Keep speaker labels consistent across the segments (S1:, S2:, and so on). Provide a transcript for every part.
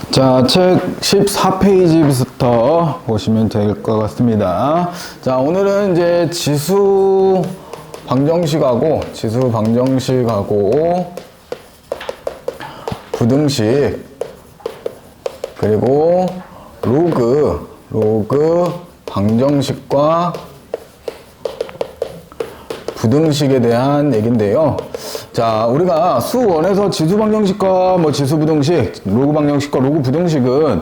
S1: 자, 책 14페이지부터 보시면 될 것 같습니다. 자, 오늘은 이제 지수 방정식하고 부등식, 그리고 로그 방정식과 부등식에 대한 얘기인데요. 자, 우리가 수원에서 지수방정식과 지수부등식, 로그방정식과 로그부등식은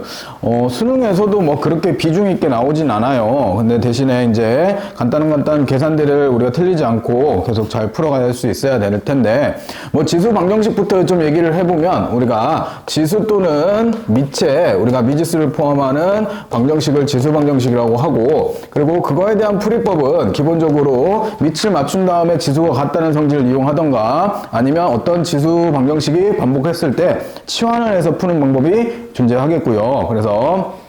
S1: 수능에서도 그렇게 비중 있게 나오진 않아요. 근데 대신에 이제 간단한 계산들을 우리가 틀리지 않고 계속 잘 풀어갈 수 있어야 될 텐데, 지수방정식부터 좀 얘기를 해보면, 우리가 지수 또는 미체, 우리가 미지수를 포함하는 방정식을 지수방정식이라고 하고, 그리고 그거에 대한 풀이법은 기본적으로 밑을 맞춘 다음에 지수가 같다는 성질을 이용하던가, 아니면 어떤 지수 방정식이 반복했을 때 치환을 해서 푸는 방법이 존재하겠고요. 그래서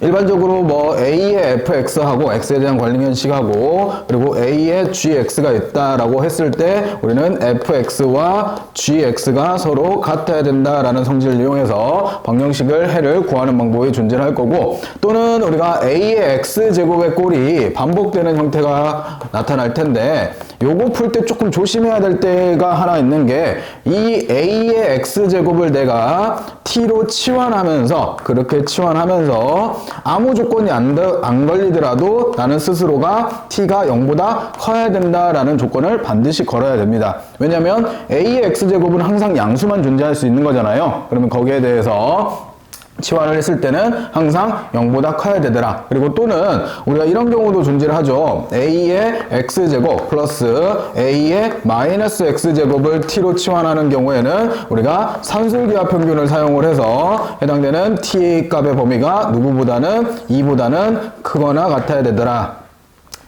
S1: 일반적으로 A의 fx하고 x에 대한 관리현식하고, 그리고 A의 gx가 있다라고 했을 때 우리는 fx와 gx가 서로 같아야 된다라는 성질을 이용해서 방정식을 해를 구하는 방법이 존재할 거고, 또는 우리가 A의 x제곱의 꼴이 반복되는 형태가 나타날 텐데, 요거 풀 때 조금 조심해야 될 때가 하나 있는 게, 이 A의 x제곱을 내가 t로 치환하면서, 그렇게 치환하면서 아무 조건이 안 걸리더라도 나는 스스로가 t가 0보다 커야 된다라는 조건을 반드시 걸어야 됩니다. 왜냐면 A의 x제곱은 항상 양수만 존재할 수 있는 거잖아요. 그러면 거기에 대해서 치환을 했을 때는 항상 0보다 커야 되더라. 그리고 또는 우리가 이런 경우도 존재를 하죠. A의 x제곱 플러스 A의 마이너스 x제곱을 t로 치환하는 경우에는 우리가 산술기하 평균을 사용을 해서 해당되는 t 값의 범위가 누구보다는 2보다는 크거나 같아야 되더라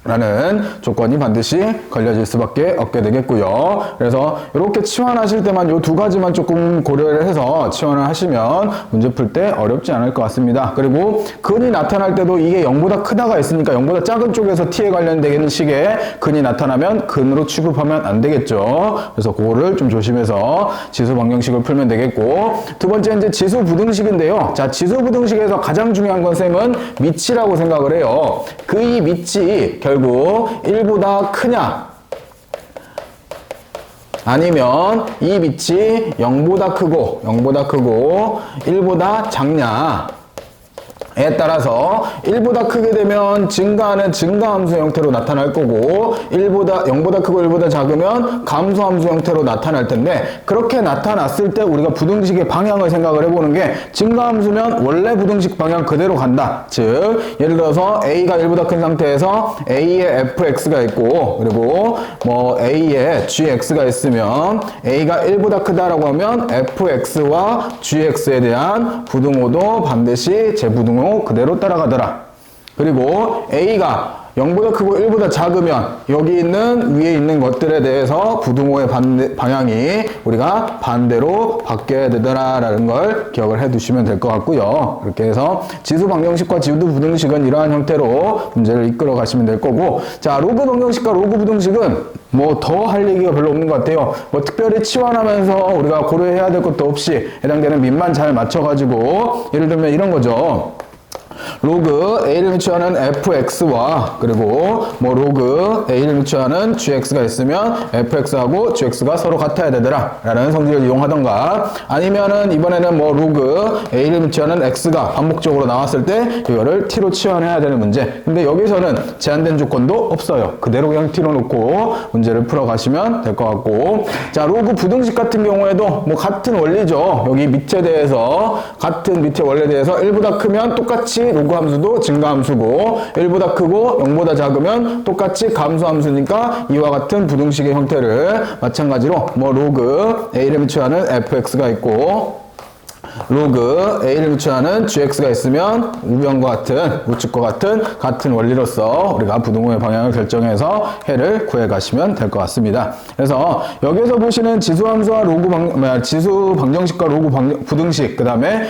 S1: 라는 조건이 반드시 걸려질 수밖에 없게 되겠고요. 그래서 이렇게 치환하실 때만 이 두 가지만 조금 고려를 해서 치환을 하시면 문제 풀 때 어렵지 않을 것 같습니다. 그리고 근이 나타날 때도 이게 0보다 크다가 있으니까 0보다 작은 쪽에서 t에 관련된 식의 근이 나타나면 근으로 취급하면 안 되겠죠. 그래서 그거를 좀 조심해서 지수 방정식을 풀면 되겠고, 두 번째 이제 지수 부등식인데요. 자, 지수 부등식에서 가장 중요한 건 쌤은 밑이라고 생각을 해요. 그 이 밑이 결국 1보다 크냐, 아니면 이 밑이 0보다 크고 1보다 작냐 에 따라서 1보다 크게 되면 증가하는 증가함수 형태로 나타날 거고, 0보다 크고 1보다 작으면 감소함수 형태로 나타날 텐데, 그렇게 나타났을 때 우리가 부등식의 방향을 생각을 해보는 게, 증가함수면 원래 부등식 방향 그대로 간다. 즉 예를 들어서 A가 1보다 큰 상태에서 A의 fx가 있고, 그리고 A의 gx가 있으면 A가 1보다 크다라고 하면 fx와 gx에 대한 부등호도 반드시 재부등호 그대로 따라가더라. 그리고 A가 0보다 크고 1보다 작으면 여기 있는 위에 있는 것들에 대해서 부등호의 방향이 우리가 반대로 바뀌어야 되더라 라는 걸 기억을 해 두시면 될 것 같고요. 그렇게 해서 지수 방정식과 지수 부등식은 이러한 형태로 문제를 이끌어 가시면 될 거고, 자, 로그 방정식과 로그 부등식은 더 할 얘기가 별로 없는 것 같아요. 특별히 치환하면서 우리가 고려해야 될 것도 없이 해당되는 밑만 잘 맞춰가지고, 예를 들면 이런 거죠. 로그 A를 미치하는 fx와 그리고 로그 A를 미치하는 gx가 있으면 fx하고 gx가 서로 같아야 되더라 라는 성질을 이용하던가, 아니면은 이번에는 로그 A를 미치하는 x가 반복적으로 나왔을 때 이거를 t로 치환해야 되는 문제. 근데 여기서는 제한된 조건도 없어요. 그대로 그냥 t로 놓고 문제를 풀어 가시면 될 것 같고, 자, 로그 부등식 같은 경우에도 같은 원리죠. 여기 밑에 대해서 같은 밑에 원리에 대해서 1보다 크면 똑같이 로그 함수도 증가함수고, 1보다 크고 0보다 작으면 똑같이 감소함수니까 이와 같은 부등식의 형태를 마찬가지로 로그 A를 미치하는 fx가 있고, 로그 A를 미치하는 gx가 있으면 우변과 같은, 우측과 같은 원리로서 우리가 부등호의 방향을 결정해서 해를 구해 가시면 될 것 같습니다. 그래서 여기서 보시는 지수함수와 지수 방정식과 로그 부등식, 그 다음에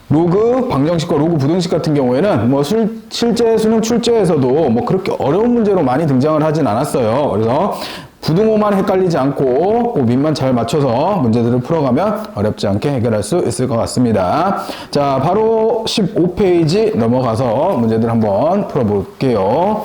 S1: 로그 방정식과 로그 부등식 같은 경우에는 실제 수능 출제에서도 그렇게 어려운 문제로 많이 등장을 하진 않았어요. 그래서 부등호만 헷갈리지 않고 그 밑만 잘 맞춰서 문제들을 풀어가면 어렵지 않게 해결할 수 있을 것 같습니다. 자, 바로 15페이지 넘어가서 문제들 한번 풀어볼게요.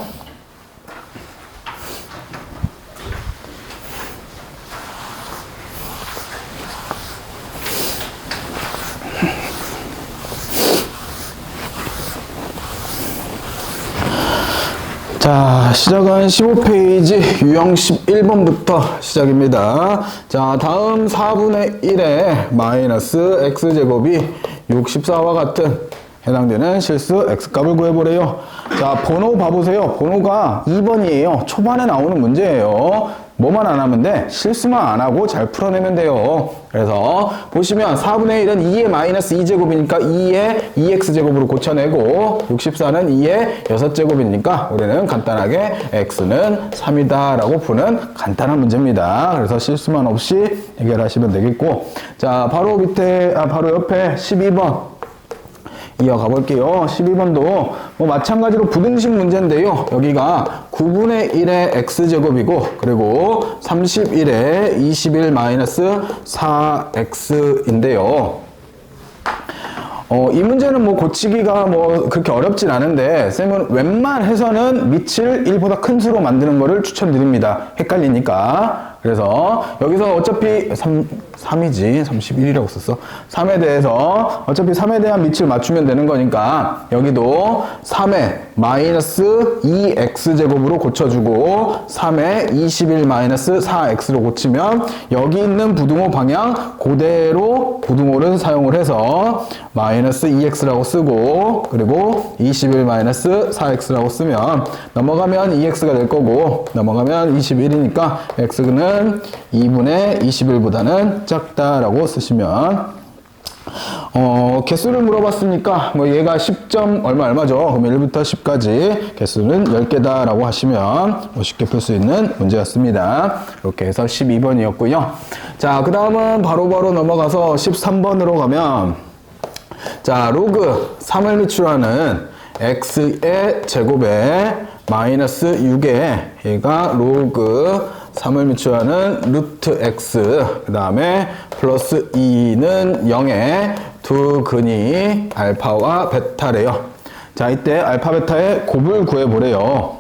S1: 자, 시작은 15페이지 유형 11번부터 시작입니다. 자, 다음 4분의 1의 마이너스 x제곱이 64와 같은 해당되는 실수 x값을 구해보래요. 자, 번호 봐보세요. 번호가 2번이에요. 초반에 나오는 문제예요. 뭐만 안 하면 돼? 실수만 안 하고 잘 풀어내면 돼요. 그래서 보시면 4분의 1은 2의 마이너스 2제곱이니까 2의 2x제곱으로 고쳐내고 64는 2의 6제곱이니까 우리는 간단하게 x는 3이다 라고 푸는 간단한 문제입니다. 그래서 실수만 없이 해결하시면 되겠고, 자, 바로 밑에 바로 옆에 12번 이어가 볼게요. 12번도 뭐 마찬가지로 부등식 문제인데요. 여기가 9분의 1의 x제곱이고 그리고 31의 21 마이너스 4x인데요. 이 문제는 뭐 고치기가 뭐 그렇게 어렵진 않은데 쌤은 웬만해서는 밑을 1보다 큰 수로 만드는 거를 추천드립니다. 헷갈리니까. 그래서 여기서 어차피 3이지 31이라고 썼어. 3에 대해서 어차피 3에 대한 밑을 맞추면 되는 거니까 여기도 3의 마이너스 2x제곱으로 고쳐주고 3의 21 마이너스 4x로 고치면 여기 있는 부등호 방향 그대로 부등호를 사용을 해서 마이너스 2x라고 쓰고 그리고 21 마이너스 4x라고 쓰면 넘어가면 2x가 될 거고 넘어가면 21이니까 x는 2분의 21보다는 작다라고 쓰시면 개수를 물어봤으니까 뭐 얘가 10점 얼마죠? 그럼 1부터 10까지 개수는 10개다 라고 하시면 쉽게 풀 수 있는 문제였습니다. 이렇게 해서 12번이었고요. 자, 그 다음은 바로바로 넘어가서 13번으로 가면 자, 로그 3을 미출하는 x의 제곱에 마이너스 6에 얘가 로그 3을 미출하는 루트 x 그 다음에 플러스 2는 0에 두 근이 알파와 베타래요. 자, 이때 알파 베타의 곱을 구해보래요.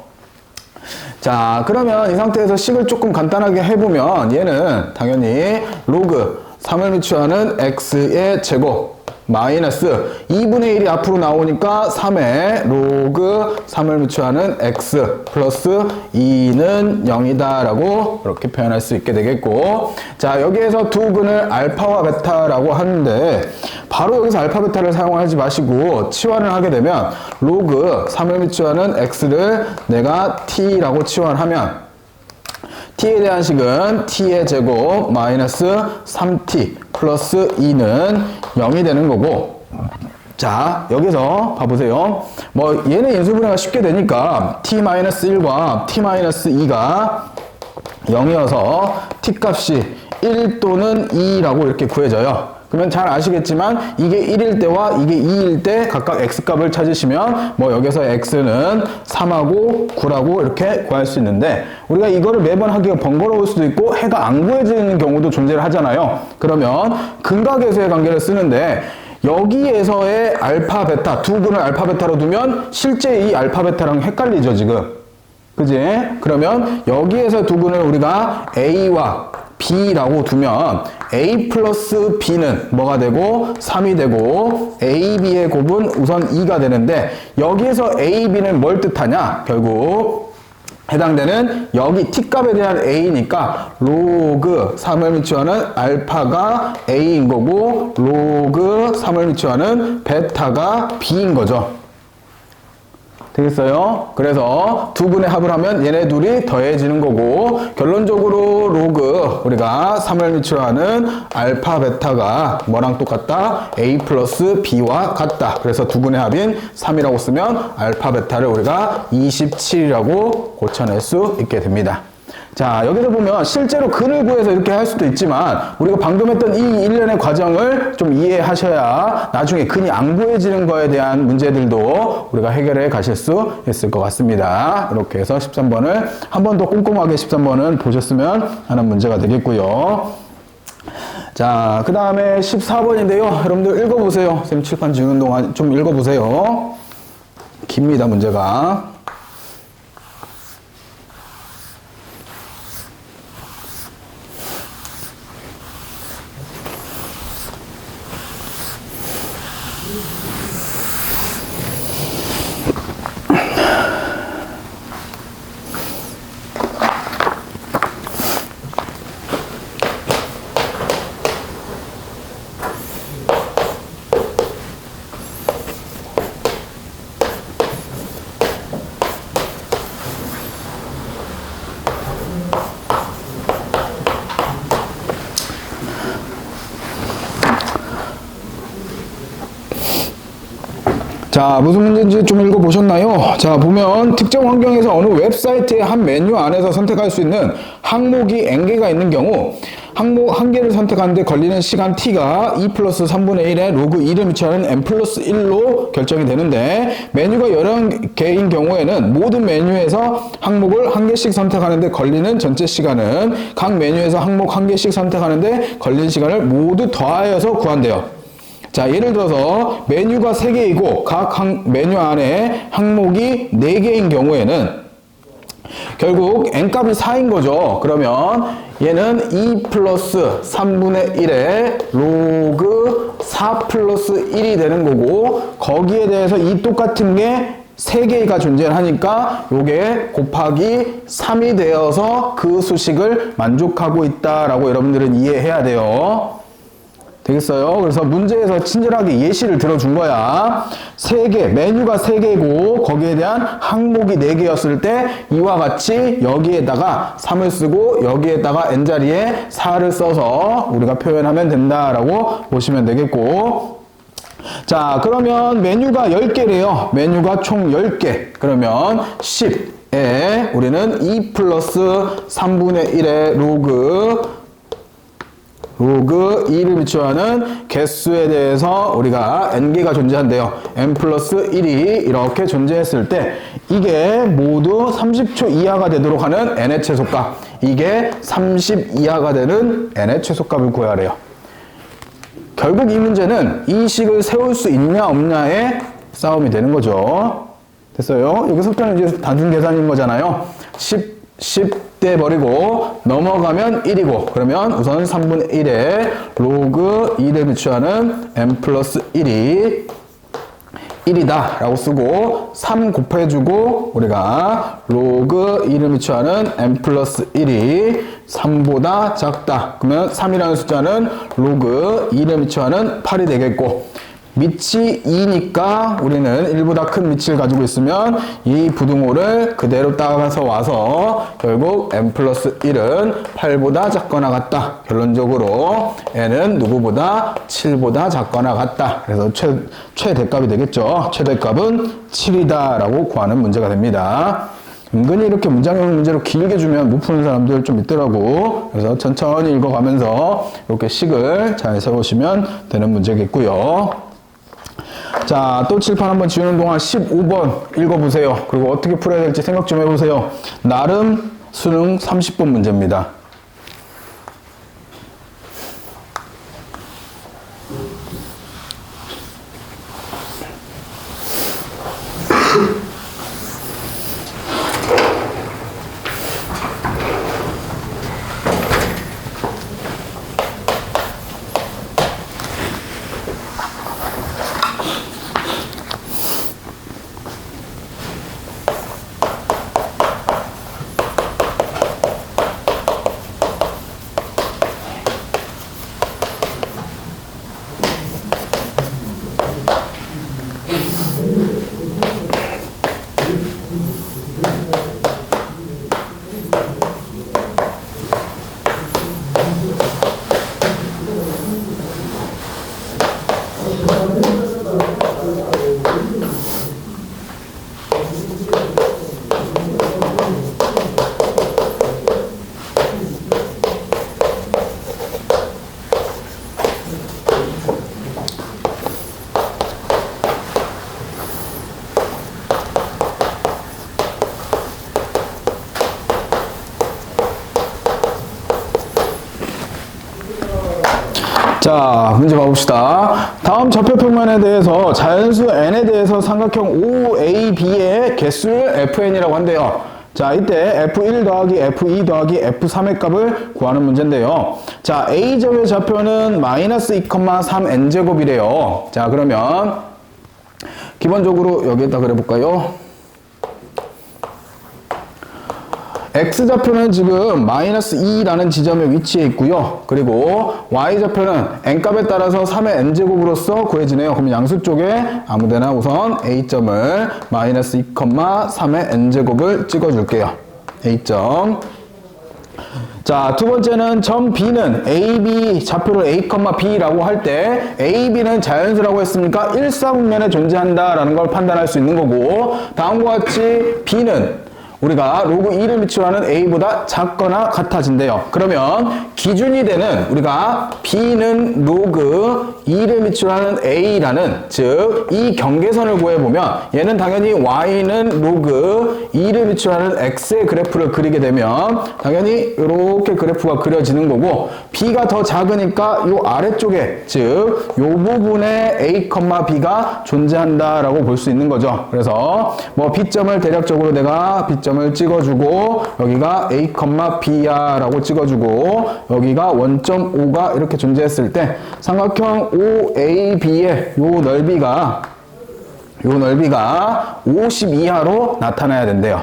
S1: 자, 그러면 이 상태에서 식을 조금 간단하게 해보면 얘는 당연히 로그 3을 미출하는 x의 제곱 마이너스 2분의 1이 앞으로 나오니까 3의 로그 3을 미출하는 x 플러스 2는 0이다 라고 이렇게 표현할 수 있게 되겠고, 자, 여기에서 두 근을 알파와 베타라고 하는데 바로 여기서 알파 베타를 사용하지 마시고 치환을 하게 되면 로그 3을 미출하는 x를 내가 t라고 치환하면 t에 대한 식은 t의 제곱 마이너스 3t 플러스 2는 0이 되는 거고, 자, 여기서 봐보세요. 뭐 얘는 인수분해가 쉽게 되니까 t-1과 t-2가 0이어서 t 값이 1 또는 2라고 이렇게 구해져요. 그러면 잘 아시겠지만 이게 1일 때와 이게 2일 때 각각 x값을 찾으시면 뭐 여기서 x는 3하고 9라고 이렇게 구할 수 있는데 우리가 이거를 매번 하기가 번거로울 수도 있고 해가 안 구해지는 경우도 존재를 하잖아요. 그러면 근각에서의 관계를 쓰는데 여기에서의 알파 베타 두 근을 알파 베타로 두면 실제 이 알파 베타랑 헷갈리죠 지금. 그지? 그러면 여기에서 두 근을 우리가 a와 b라고 두면 a 플러스 b는 뭐가 되고 3이 되고 ab의 곱은 우선 2가 되는데 여기에서 a, b는 뭘 뜻하냐? 결국 해당되는 여기 t값에 대한 a니까 로그 3을 미치하는 알파가 a인 거고 로그 3을 미치하는 베타가 b인 거죠. 되겠어요? 그래서 두 근의 합을 하면 얘네 둘이 더해지는 거고 결론적으로 로그 우리가 3을 미출하는 알파 베타가 뭐랑 똑같다? a 플러스 b와 같다. 그래서 두 근의 합인 3이라고 쓰면 알파 베타를 우리가 27이라고 고쳐낼 수 있게 됩니다. 자, 여기서 보면 실제로 근을 구해서 이렇게 할 수도 있지만 우리가 방금 했던 이 일련의 과정을 좀 이해하셔야 나중에 근이 안 구해지는 거에 대한 문제들도 우리가 해결해 가실 수 있을 것 같습니다. 이렇게 해서 13번을 한 번 더 꼼꼼하게 13번은 보셨으면 하는 문제가 되겠고요. 자, 그 다음에 14번인데요. 여러분들 읽어보세요. 선생님 칠판 지우는 동안 좀 읽어보세요. 깁니다, 문제가. 자, 무슨 문제인지 좀 읽어보셨나요? 자, 보면 특정 환경에서 어느 웹사이트의 한 메뉴 안에서 선택할 수 있는 항목이 n개가 있는 경우 항목 한 개를 선택하는데 걸리는 시간 t가 2 플러스 3분의 1의 로그 2를 미치하는 n 플러스 1로 결정이 되는데 메뉴가 여러 개인 경우에는 모든 메뉴에서 항목을 한 개씩 선택하는데 걸리는 전체 시간은 각 메뉴에서 항목 한 개씩 선택하는데 걸리는 시간을 모두 더하여서 구한대요. 자, 예를 들어서 메뉴가 3개이고 각 메뉴 안에 항목이 4개인 경우에는 결국 n값이 4인 거죠. 그러면 얘는 2 플러스 3분의 1의 로그 4 플러스 1이 되는 거고 거기에 대해서 이 똑같은 게 3개가 존재하니까 요게 곱하기 3이 되어서 그 수식을 만족하고 있다라고 여러분들은 이해해야 돼요. 되겠어요? 그래서 문제에서 친절하게 예시를 들어준 거야. 3개, 메뉴가 3개고 거기에 대한 항목이 4개였을 때 이와 같이 여기에다가 3을 쓰고 여기에다가 n자리에 4를 써서 우리가 표현하면 된다라고 보시면 되겠고, 자, 그러면 메뉴가 10개래요. 메뉴가 총 10개. 그러면 10에 우리는 2 플러스 3분의 1의 로그 2를 미치하는 개수에 대해서 우리가 n개가 존재한대요. n 플러스 1이 이렇게 존재했을 때 이게 모두 30초 이하가 되도록 하는 n의 최소값, 이게 30 이하가 되는 n의 최소값을 구하래요. 결국 이 문제는 이 식을 세울 수 있냐 없냐의 싸움이 되는 거죠. 됐어요? 여기서부터는 이제 단순 계산인 거잖아요. 10 떼버리고 넘어가면 1이고 그러면 우선 3분의 1에 로그 2를 비추하는 n 플러스 1이 1이다 라고 쓰고 3 곱해주고 우리가 로그 2를 비추하는 n 플러스 1이 3보다 작다. 그러면 3이라는 숫자는 로그 2를 비추하는 8이 되겠고 밑이 2니까 우리는 1보다 큰 밑을 가지고 있으면 이 부등호를 그대로 따라서 와서 결국 n 플러스 1은 8보다 작거나 같다. 결론적으로 n은 누구보다 7보다 작거나 같다. 그래서 최대값이 되겠죠. 최대값은 7이다 라고 구하는 문제가 됩니다. 은근히 이렇게 문장형 문제로 길게 주면 못 푸는 사람들 좀 있더라고. 그래서 천천히 읽어가면서 이렇게 식을 잘 세우시면 되는 문제겠고요. 자, 또 칠판 한번 지우는 동안 15번 읽어보세요. 그리고 어떻게 풀어야 될지 생각 좀 해보세요. 나름 수능 30분 문제입니다. 자, 문제 봐봅시다. 다음 좌표평면에 대해서 자연수 n에 대해서 삼각형 OAB의 개수를 fn이라고 한대요. 자, 이때 f1 더하기 f2 더하기 f3의 값을 구하는 문제인데요. 자, a점의 좌표는 마이너스 2,3n제곱이래요. 자, 그러면 기본적으로 여기에다 그려볼까요? x좌표는 지금 마이너스 2라는 지점에 위치해 있고요. 그리고 y좌표는 n값에 따라서 3의 n제곱으로서 구해지네요. 그럼 양수 쪽에 아무데나 우선 a점을 마이너스 2,3의 n제곱을 찍어줄게요. a점. 자, 두 번째는 점 B는 AB 좌표를 A, B라고 할 때 AB는 자연수라고 했으니까 일사분면에 존재한다라는 걸 판단할 수 있는 거고, 다음과 같이 B는 우리가 로그 2를 밑으로 하는 A보다 작거나 같아진대요. 그러면 기준이 되는 우리가 B는 로그 2를 밑으로 하는 A라는, 즉 이 경계선을 구해보면 얘는 당연히 Y는 로그 2를 밑으로 하는 X의 그래프를 그리게 되면 당연히 이렇게 그래프가 그려지는 거고, B가 더 작으니까 이 아래쪽에, 즉 이 부분에 A, B가 존재한다라고 볼 수 있는 거죠. 그래서 뭐 B점을 대략적으로 내가 B점을 찍어주고 여기가 A, B야 라고 찍어주고 여기가 원점 O가 이렇게 존재했을 때 삼각형 OAB의 요 넓이가 50 이하로 나타나야 된대요.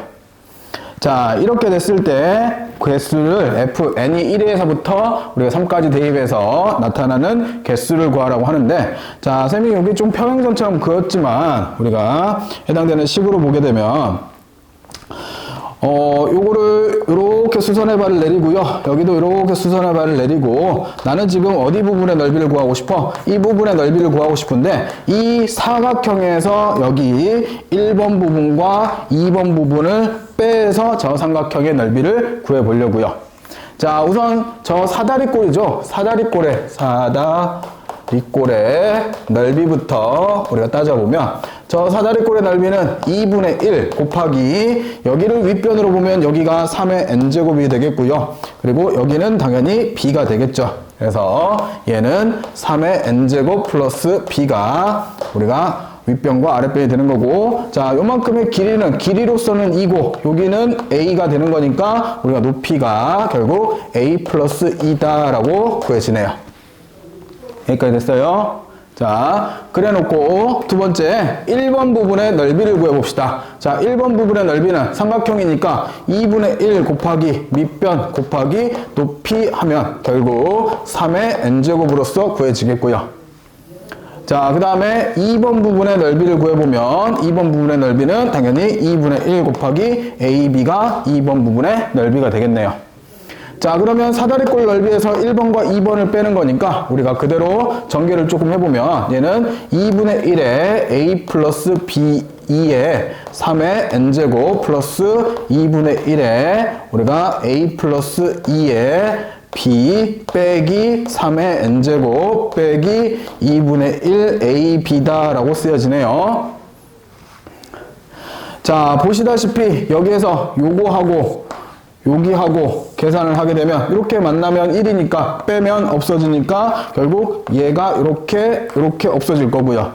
S1: 자, 이렇게 됐을 때 개수를 fn이 1에서부터 우리가 3까지 대입해서 나타나는 개수를 구하라고 하는데, 자, 쌤이 여기 좀 평행선처럼 그었지만 우리가 해당되는 식으로 보게 되면 요거를 이렇게 수선의 발을 내리고요. 여기도 이렇게 수선의 발을 내리고, 나는 지금 어디 부분의 넓이를 구하고 싶어? 이 부분의 넓이를 구하고 싶은데, 이 사각형에서 여기 1번 부분과 2번 부분을 빼서 저 삼각형의 넓이를 구해 보려고요. 자, 우선 저 사다리꼴이죠. 사다리꼴의 넓이부터 우리가 따져보면, 저 사다리꼴의 넓이는 2분의 1 곱하기 여기를 윗변으로 보면 여기가 3의 n제곱이 되겠고요. 그리고 여기는 당연히 b가 되겠죠. 그래서 얘는 3의 n제곱 플러스 b가 우리가 윗변과 아랫변이 되는 거고, 자, 요만큼의 길이는 길이로서는 2고 여기는 a가 되는 거니까 우리가 높이가 결국 a 플러스 2다 라고 구해지네요. 여기까지 됐어요. 자, 그래 놓고 두 번째 1번 부분의 넓이를 구해 봅시다. 자, 1번 부분의 넓이는 삼각형이니까 2분의 1 곱하기 밑변 곱하기 높이 하면 결국 3의 n제곱으로서 구해지겠고요. 자, 그 다음에 2번 부분의 넓이를 구해보면 2번 부분의 넓이는 당연히 2분의 1 곱하기 AB가 2번 부분의 넓이가 되겠네요. 자, 그러면 사다리꼴 넓이에서 1번과 2번을 빼는 거니까 우리가 그대로 전개를 조금 해보면 얘는 2분의 1에 A 플러스 B 2에 3의 n제곱 플러스 2분의 1에 우리가 A 플러스 2에 B 빼기 3의 n제곱 빼기 2분의 1 AB다 라고 쓰여지네요. 자, 보시다시피 여기에서 요거하고 여기하고 계산을 하게 되면 이렇게 만나면 1이니까 빼면 없어지니까 결국 얘가 이렇게 없어질 거고요.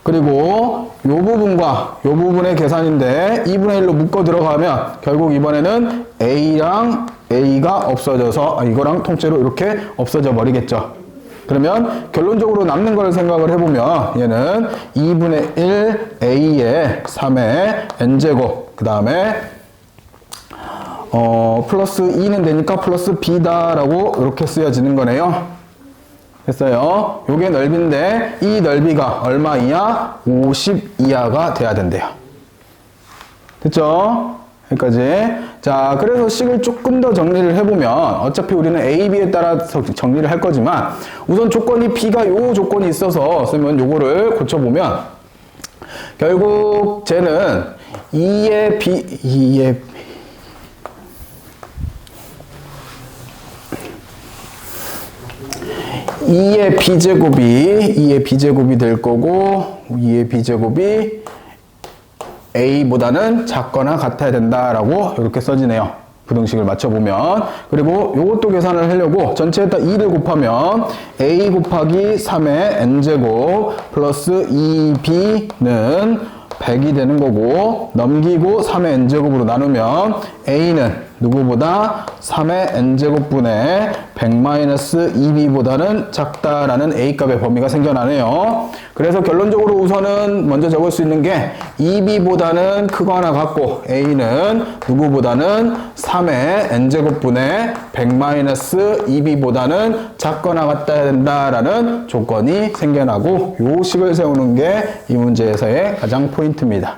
S1: 그리고 요 부분과 요 부분의 계산인데 2분의 1로 묶어 들어가면 결국 이번에는 A랑 A가 없어져서 이거랑 통째로 이렇게 없어져 버리겠죠. 그러면 결론적으로 남는 걸 생각을 해보면 얘는 2분의 1 A에 3의 n제곱 그 다음에 플러스 2는 되니까 플러스 B다라고 이렇게 쓰여지는 거네요. 됐어요. 요게 넓이인데 이 넓이가 얼마 이하? 50 이하가 돼야 된대요. 됐죠? 여기까지. 자, 그래서 식을 조금 더 정리를 해보면 어차피 우리는 A, B에 따라서 정리를 할 거지만 우선 조건이 B가 요 조건이 있어서 쓰면 요거를 고쳐보면 결국 쟤는 2의 b제곱이 될 거고 2의 b제곱이 a보다는 작거나 같아야 된다라고 이렇게 써지네요. 부등식을 맞춰보면. 그리고 요것도 계산을 하려고 전체에다 2를 곱하면 a 곱하기 3의 n제곱 플러스 2b는 100이 되는 거고, 넘기고 3의 n제곱으로 나누면 a는 누구보다 3의 n제곱분의 100-2b보다는 작다라는 a값의 범위가 생겨나네요. 그래서 결론적으로 우선은 먼저 적을 수 있는 게 2b보다는 크거나 같고 a는 누구보다는 3의 n제곱분의 100-2b보다는 작거나 같다 된다라는 조건이 생겨나고, 요 식을 세우는 게 이 문제에서의 가장 포인트입니다.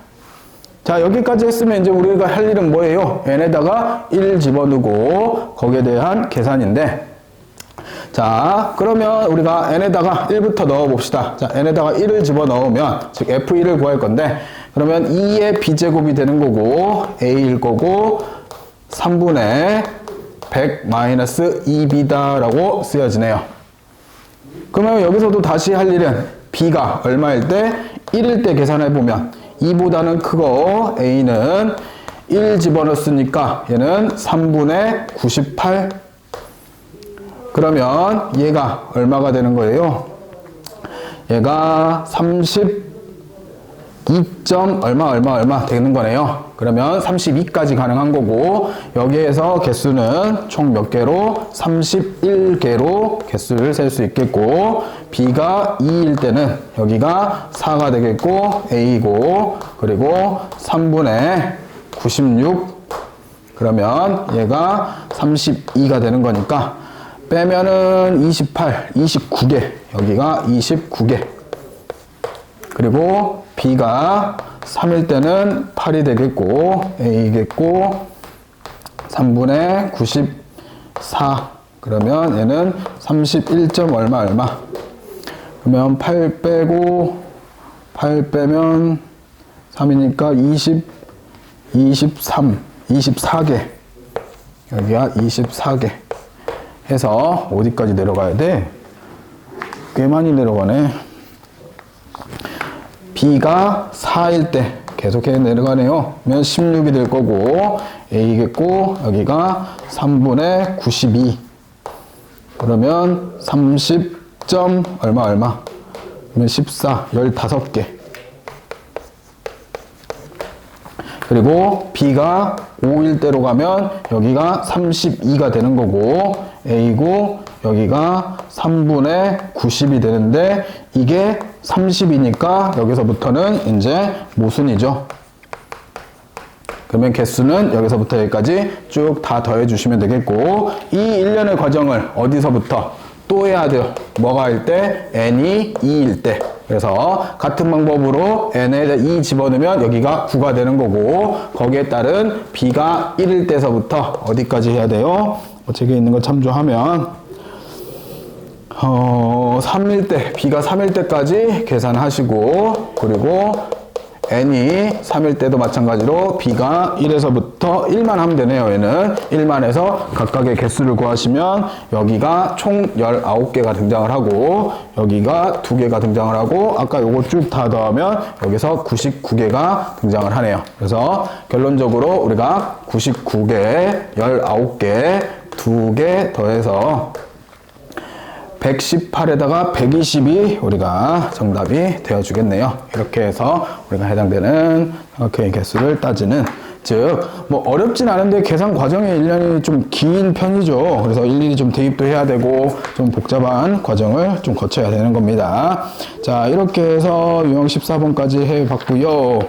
S1: 자, 여기까지 했으면 이제 우리가 할 일은 뭐예요? n에다가 1 집어넣고 거기에 대한 계산인데, 자, 그러면 우리가 n에다가 1부터 넣어 봅시다. 자, n에다가 1을 집어넣으면, 즉 f1을 구할 건데, 그러면 2의 b제곱이 되는 거고 a일 거고 3분의 100-2b다 라고 쓰여지네요. 그러면 여기서도 다시 할 일은 b가 얼마일 때? 1일 때 계산해 보면 2보다는 크고 a는 1 집어넣었으니까 얘는 3분의 98. 그러면 얘가 얼마가 되는 거예요? 얘가 32점 얼마 되는 거네요. 그러면 32까지 가능한 거고, 여기에서 개수는 총 몇 개로? 31개로 개수를 셀 수 있겠고, b가 2일 때는 여기가 4가 되겠고 a고, 그리고 3분의 96. 그러면 얘가 32가 되는 거니까 빼면은 28, 29개. 여기가 29개. 그리고 b가 3일 때는 8이 되겠고 a겠고 3분의 94. 그러면 얘는 31점 얼마. 그러면 8 빼고 8 빼면 3이니까 24개. 여기가 24개 해서 어디까지 내려가야 돼? 꽤 많이 내려가네. b가 4일 때 계속해서 내려가네요. 그러면 16이 될 거고 a겠고, 여기가 3분의 92. 그러면 30점 얼마. 그러면 14, 15개. 그리고 b가 5일 때로 가면 여기가 32가 되는 거고 a고, 여기가 3분의 90이 되는데, 이게 30이니까 여기서부터는 이제 모순이죠. 그러면 개수는 여기서부터 여기까지 쭉 다 더해 주시면 되겠고, 이 일련의 과정을 어디서부터 또 해야 돼요? 뭐가 할 때? n이 2일 때. 그래서 같은 방법으로 n에 2 집어넣으면 여기가 9가 되는 거고, 거기에 따른 b가 1일 때서부터 어디까지 해야 돼요? 책에 있는 거 참조하면 3일 때, b가 3일 때까지 계산하시고, 그리고 n이 3일 때도 마찬가지로 b가 1에서부터 1만 하면 되네요. 얘는 1만 해서 각각의 개수를 구하시면 여기가 총 19개가 등장을 하고, 여기가 2개가 등장을 하고, 아까 요거 쭉 다 더하면 여기서 99개가 등장을 하네요. 그래서 결론적으로 우리가 99개, 19개, 2개 더해서 118에다가 120이 우리가 정답이 되어주겠네요. 이렇게 해서 우리가 해당되는 삼각형의 개수를 따지는, 즉 뭐 어렵진 않은데 계산 과정의 일련이 좀 긴 편이죠. 그래서 일일이 좀 대입도 해야 되고 좀 복잡한 과정을 좀 거쳐야 되는 겁니다. 자, 이렇게 해서 유형 14번까지 해봤고요.